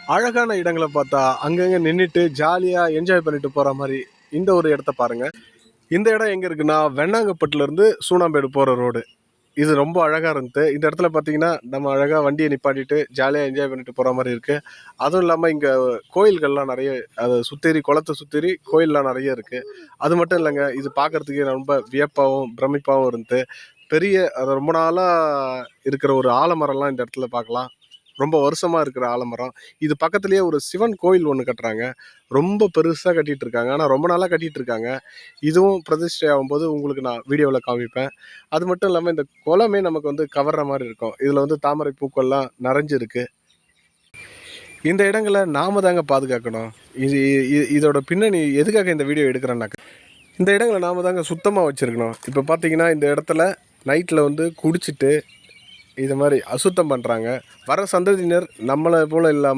அழகான இடங்கள பார்த்தா, அங்கங்க நின்னுட்டு ஜாலியா என்ஜாய் பண்ணிட்டு போற மாரி, இந்த ஒரு இடத்த பாருங்க. இந்த இடம் எங்க இருக்குன்னா, வெண்ணாங்கப்பட்டுலருந்து சூனாம்பேடு போற ரோடு. இது ரொம்ப அழகா இருந்தது. இந்த இடத்துல பார்த்தீங்கன்னா, நம்ம அழகா வண்டிய நிப்பாட்டிட்டு, ஜாலியா என்ஜாய் பண்ணிட்டு போற மாரி இருக்கு. அதுவும் இல்லாம இங்க கோயில்கள்லாம் நெறைய அத சுத்தேரி குளத்த சுத்தேரி கோயில்லாம் நெறைய இருக்கு. அது மட்டும் இல்லங்க, இது பார்க்கறதுக்கே ரொம்ப வியப்பாவும், பிரமிப்பாவும் இருந்தது. பெரிய அது ரொம்ப நாளா இருக்கிற ஒரு ஆலமரம்லாம் இந்த இடத்துல பார்க்கலாம். ரொம்ப வருஷமா இருக்கிற ஆலமரம். இது பக்கத்திலேயே ஒரு சிவன் கோயில் ஒண்ணு கட்டுறாங்க. ரொம்ப பெருசா கட்டிட்டு இருக்காங்க. ஆனா ரொம்ப நாளா கட்டிட்டு இருக்காங்க. இதுவும் பிரதிஷ்டை ஆகும்போது உங்களுக்கு நான் வீடியோல காமிப்பேன். அது மட்டும் இல்லாம இந்த குளமே நமக்கு வந்து கவர்ற மாரி இருக்கும். இதுல வந்து தாமரை பூக்கள்லாம் நெறஞ்சிருக்கு. இந்த இடங்கள நாம தாங்க பாதுகாக்கணும். இது இதோட பின்னணி எதுக்காக இந்த வீடியோ எடுக்கிறேன்னாக்க, இந்த இடங்கள நாம தாங்க சுத்தமா வச்சிருக்கணும். இப்ப பார்த்தீங்கன்னா, இந்த இடத்துல நைட்ல வந்து குடிச்சிட்டு இது மாரி அசுத்தம் பண்றாங்க. வர சந்ததியினர் நம்மள போல இல்லாம